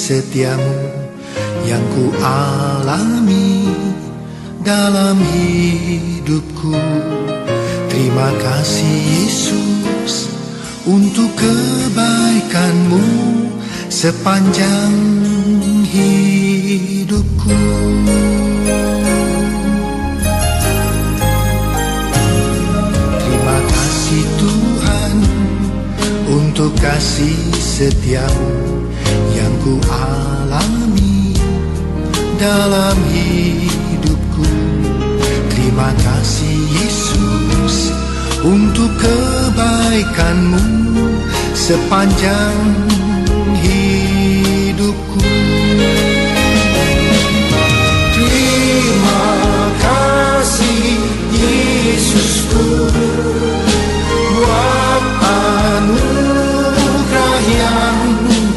setiamu yang ku alami dalam hidupku. Terima kasih Yesus untuk kebaikanmu sepanjang hidupku. Terima kasih Tuhan untuk kasih setiamu yang ku alami dalam hidupku. Terima kasih Yesus untuk kebaikanmu sepanjang hidupku. Terima kasih Yesusku buat anugerah yang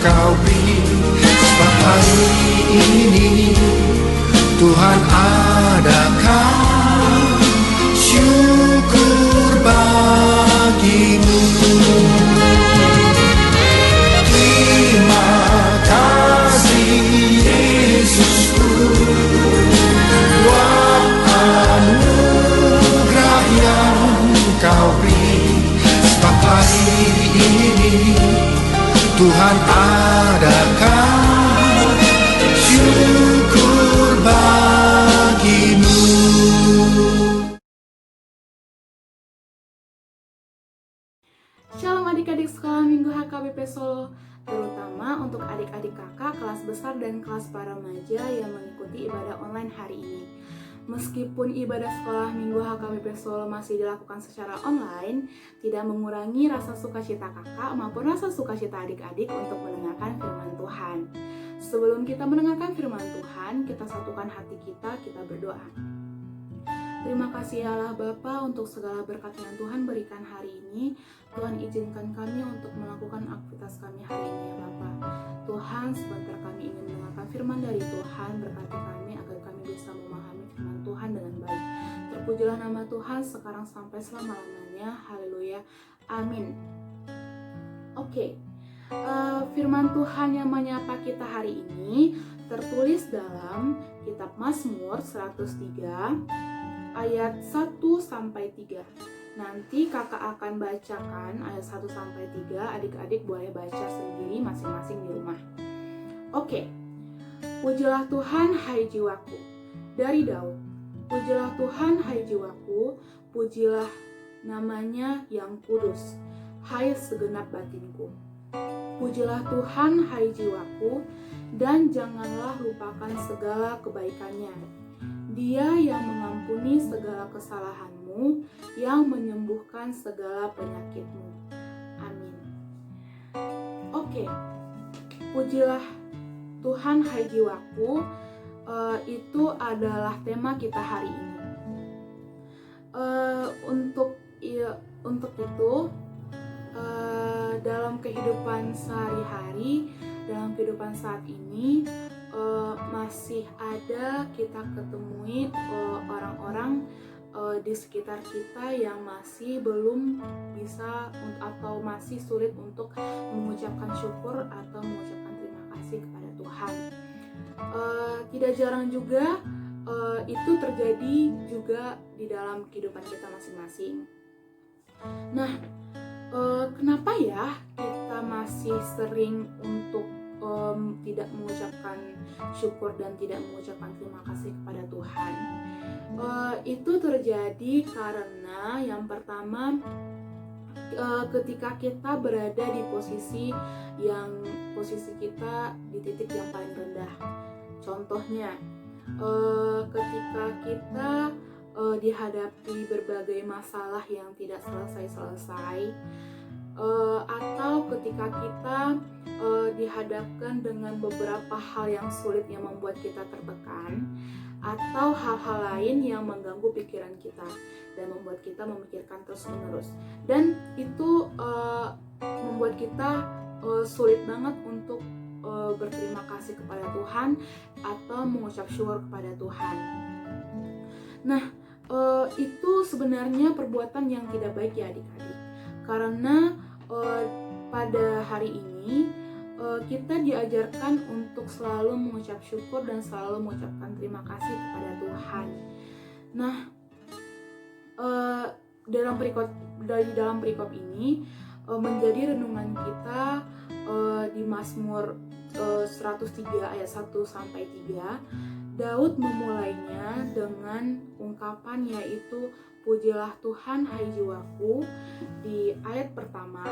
Kau beri. Sebab hari ini Tuhan adakan syukur bagimu. Terima kasih Yesusku buat anugerah yang Kau beri. Sebab hari ini Tuhan adakan syukur bagimu. Shalom adik-adik sekolah minggu HKBP Solo, terutama untuk adik-adik kakak kelas besar dan kelas para remaja yang mengikuti ibadah online hari ini. Meskipun ibadah sekolah minggu HKBP Solo masih dilakukan secara online, tidak mengurangi rasa sukacita kakak maupun rasa sukacita adik-adik untuk mendengarkan firman Tuhan. Sebelum kita mendengarkan firman Tuhan, kita satukan hati kita berdoa. Terima kasih Allah Bapa untuk segala berkat yang Tuhan berikan hari ini. Tuhan izinkan kami untuk melakukan aktivitas kami hari ini ya Bapa. Tuhan, sebentar kami ingin mendengarkan firman dari Tuhan, berkati kami agar kami bisa memahami firman Tuhan dengan baik. Terpujilah nama Tuhan sekarang sampai selama-lamanya. Haleluya. Amin. Oke. Firman Tuhan yang menyapa kita hari ini tertulis dalam kitab Mazmur 103 ayat 1-3. Nanti kakak akan bacakan ayat 1-3, adik-adik boleh baca sendiri masing-masing di rumah. Oke. Pujilah Tuhan hai jiwaku. Dari Daud. Pujilah Tuhan hai jiwaku, pujilah namanya yang kudus, hai segenap batinku. Pujilah Tuhan hai jiwaku, dan janganlah lupakan segala kebaikannya. Dia yang mengampuni segala kesalahanmu, yang menyembuhkan segala penyakitmu. Amin. Oke. Pujilah Tuhan hai jiwaku, itu adalah tema kita hari ini. Untuk itu, dalam kehidupan sehari-hari, dalam kehidupan saat ini, masih ada kita ketemui orang-orang di sekitar kita yang masih belum bisa atau masih sulit untuk mengucapkan syukur atau mengucapkan terima kasih kepada Tuhan. Tidak jarang juga itu terjadi juga di dalam kehidupan kita masing-masing. Nah, kenapa ya kita masih sering untuk tidak mengucapkan syukur dan tidak mengucapkan terima kasih kepada Tuhan? Itu terjadi karena yang pertama, ketika kita berada di posisi kita di titik yang paling rendah. Contohnya, ketika kita dihadapi berbagai masalah yang tidak selesai-selesai, atau ketika kita dihadapkan dengan beberapa hal yang sulit yang membuat kita tertekan, atau hal-hal lain yang mengganggu pikiran kita dan membuat kita memikirkan terus-menerus, dan itu membuat kita sulit banget untuk berterima kasih kepada Tuhan atau mengucap syukur kepada Tuhan. Nah, itu sebenarnya perbuatan yang tidak baik ya adik-adik, karena pada hari ini kita diajarkan untuk selalu mengucap syukur dan selalu mengucapkan terima kasih kepada Tuhan. Nah, dalam perikop ini menjadi renungan kita di Mazmur 103 ayat 1 sampai 3. Daud memulainya dengan ungkapan yaitu pujilah Tuhan hai jiwaku di ayat pertama,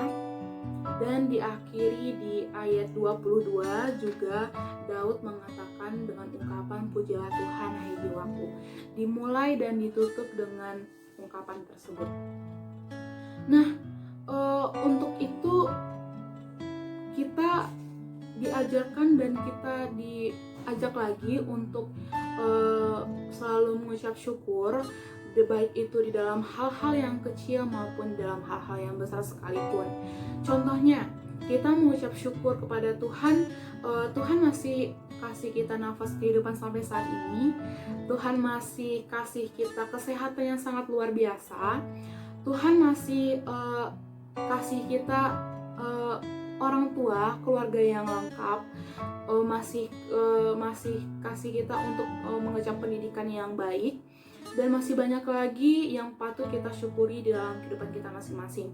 dan diakhiri di ayat 22 juga Daud mengatakan dengan ungkapan pujilah Tuhan hai jiwaku. Dimulai dan ditutup dengan ungkapan tersebut. Nah, untuk itu kita diajarkan dan kita diajak lagi untuk selalu mengucap syukur, baik itu di dalam hal-hal yang kecil maupun dalam hal-hal yang besar sekalipun. Contohnya, kita mengucap syukur kepada Tuhan, Tuhan masih kasih kita nafas kehidupan sampai saat ini. Tuhan masih kasih kita kesehatan yang sangat luar biasa. Tuhan masih kasih kita orang tua, keluarga yang lengkap, masih kasih kita untuk mengejar pendidikan yang baik, dan masih banyak lagi yang patut kita syukuri di dalam kehidupan kita masing-masing.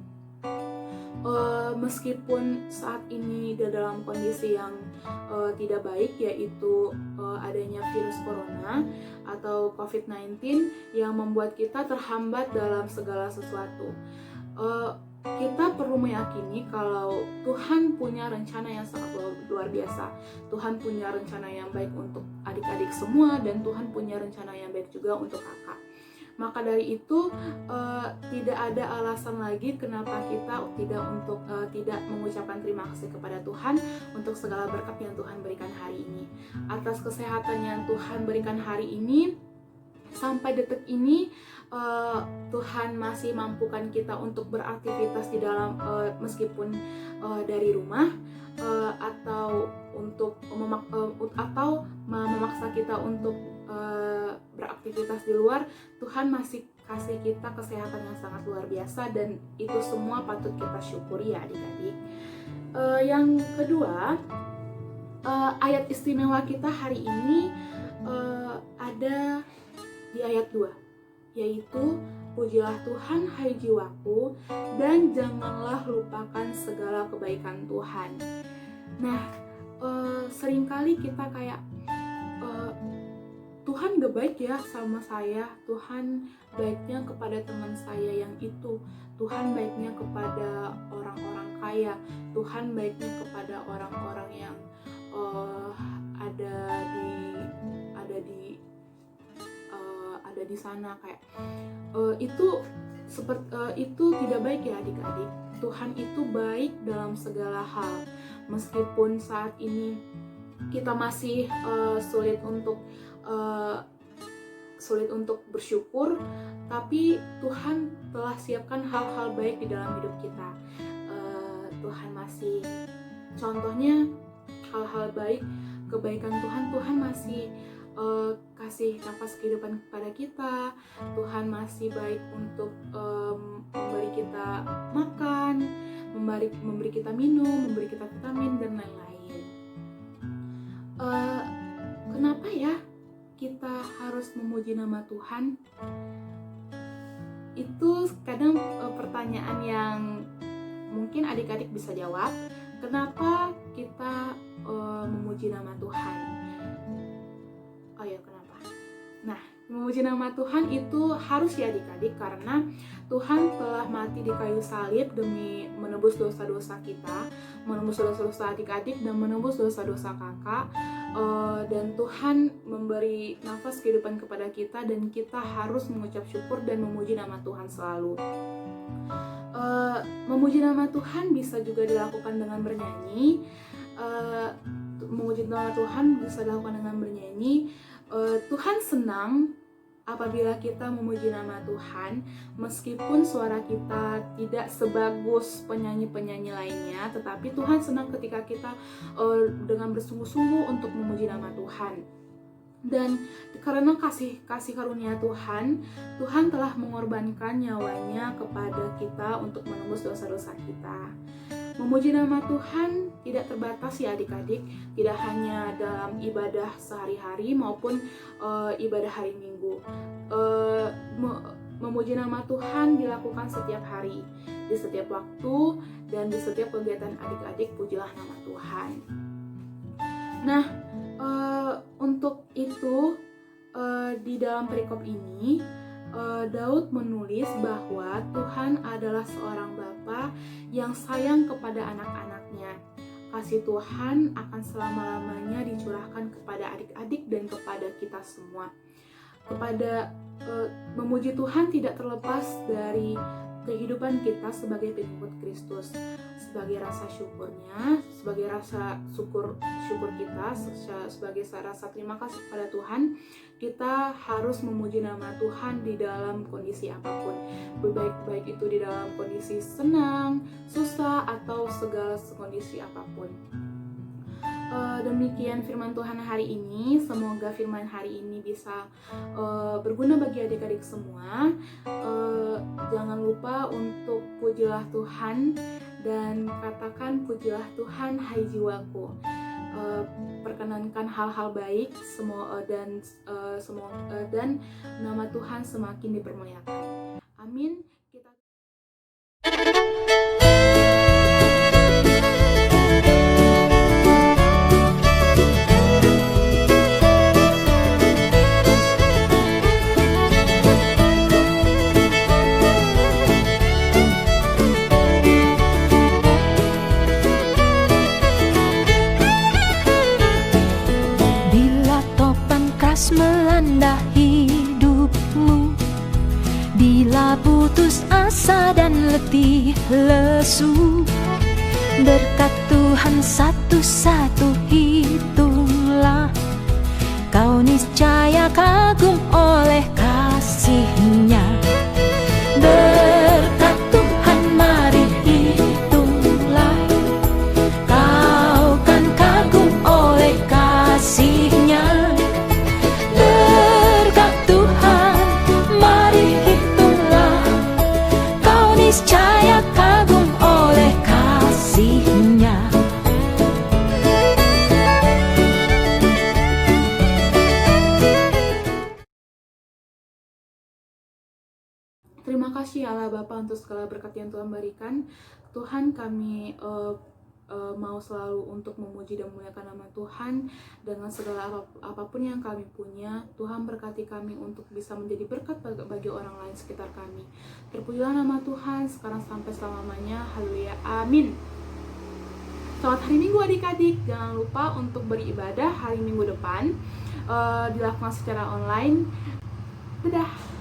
Meskipun saat ini dalam kondisi yang tidak baik, yaitu adanya virus corona atau COVID-19 yang membuat kita terhambat dalam segala sesuatu, kita perlu meyakini kalau Tuhan punya rencana yang sangat luar biasa. Tuhan punya rencana yang baik untuk adik-adik semua, dan Tuhan punya rencana yang baik juga untuk kakak. Maka dari itu tidak ada alasan lagi kenapa kita tidak mengucapkan terima kasih kepada Tuhan untuk segala berkat yang Tuhan berikan hari ini, atas kesehatan yang Tuhan berikan hari ini. Sampai detik ini Tuhan masih mampukan kita untuk beraktivitas di dalam meskipun dari rumah, atau memaksa kita untuk beraktivitas di luar. Tuhan masih kasih kita kesehatan yang sangat luar biasa, dan itu semua patut kita syukuri ya adik-adik. Yang kedua, ayat istimewa kita hari ini ada di ayat 2, yaitu pujilah Tuhan hai jiwaku dan janganlah lupakan segala kebaikan Tuhan. Nah, seringkali kita kayak Tuhan gak baik ya sama saya, Tuhan baiknya kepada teman saya yang itu, Tuhan baiknya kepada orang-orang kaya, Tuhan baiknya kepada orang-orang yang ada di sana, kayak itu tidak baik ya adik-adik. Tuhan itu baik dalam segala hal. Meskipun saat ini kita masih sulit untuk bersyukur, tapi Tuhan telah siapkan hal-hal baik di dalam hidup kita. Tuhan masih, contohnya hal-hal baik, kebaikan Tuhan masih kasih nafas kehidupan kepada kita. Tuhan masih baik untuk memberi kita makan, memberi kita minum, memberi kita vitamin dan lain-lain. Kenapa ya kita harus memuji nama Tuhan? Itu kadang pertanyaan yang mungkin adik-adik bisa jawab. Kenapa kita memuji nama Tuhan? Oh ya, kenapa? Nah, memuji nama Tuhan itu harus ya adik-adik, karena Tuhan telah mati di kayu salib demi menebus dosa-dosa kita, menebus dosa-dosa adik-adik, dan menebus dosa-dosa kakak. Dan Tuhan memberi nafas kehidupan kepada kita, dan kita harus mengucap syukur dan memuji nama Tuhan selalu. Memuji nama Tuhan bisa juga dilakukan dengan bernyanyi. Memuji nama Tuhan bisa dilakukan dengan bernyanyi. Tuhan senang apabila kita memuji nama Tuhan, meskipun suara kita tidak sebagus penyanyi-penyanyi lainnya, tetapi Tuhan senang ketika kita dengan bersungguh-sungguh untuk memuji nama Tuhan. Dan karena kasih karunia Tuhan telah mengorbankan nyawanya kepada kita untuk menembus dosa-dosa kita. Memuji nama Tuhan tidak terbatas ya adik-adik, tidak hanya dalam ibadah sehari-hari maupun ibadah hari Minggu. Memuji nama Tuhan dilakukan setiap hari, di setiap waktu, dan di setiap kegiatan adik-adik. Pujilah nama Tuhan. Nah, untuk itu di dalam perikop ini Daud menulis bahwa Tuhan adalah seorang Bapa yang sayang kepada anak-anaknya. Kasih Tuhan akan selama-lamanya dicurahkan kepada adik-adik dan kepada kita semua. Memuji Tuhan tidak terlepas dari kehidupan kita sebagai pengikut Kristus, sebagai rasa syukurnya, sebagai rasa syukur kita, sebagai rasa terima kasih kepada Tuhan. Kita harus memuji nama Tuhan di dalam kondisi apapun, baik itu di dalam kondisi senang, susah, atau segala kondisi apapun. Demikian firman Tuhan hari ini. Semoga firman hari ini bisa berguna bagi adik-adik semua. Jangan lupa untuk pujilah Tuhan dan katakan, pujilah Tuhan hai jiwaku. Perkenankan hal-hal baik dan nama Tuhan semakin dipermuliakan. Amin. Melanda hidupmu, bila putus asa dan letih lesu, berkat Tuhan satu-satu hitunglah, kau niscaya kagum oleh kasih-Nya. Berkat Tuhan mari hitunglah, kau kan kagum oleh kasih-Nya. Niscaya kagum oleh kasih-Nya. Terima kasih Allah Bapa untuk segala berkat yang Tuhan berikan. Tuhan, kami mau selalu untuk memuji dan memuliakan nama Tuhan dengan segala apapun yang kami punya. Tuhan berkati kami untuk bisa menjadi berkat bagi orang lain sekitar kami. Terpujilah nama Tuhan sekarang sampai selamanya. Haleluya, amin. Selamat hari Minggu adik-adik. Jangan lupa untuk beribadah hari Minggu depan dilakukan secara online. Dadah.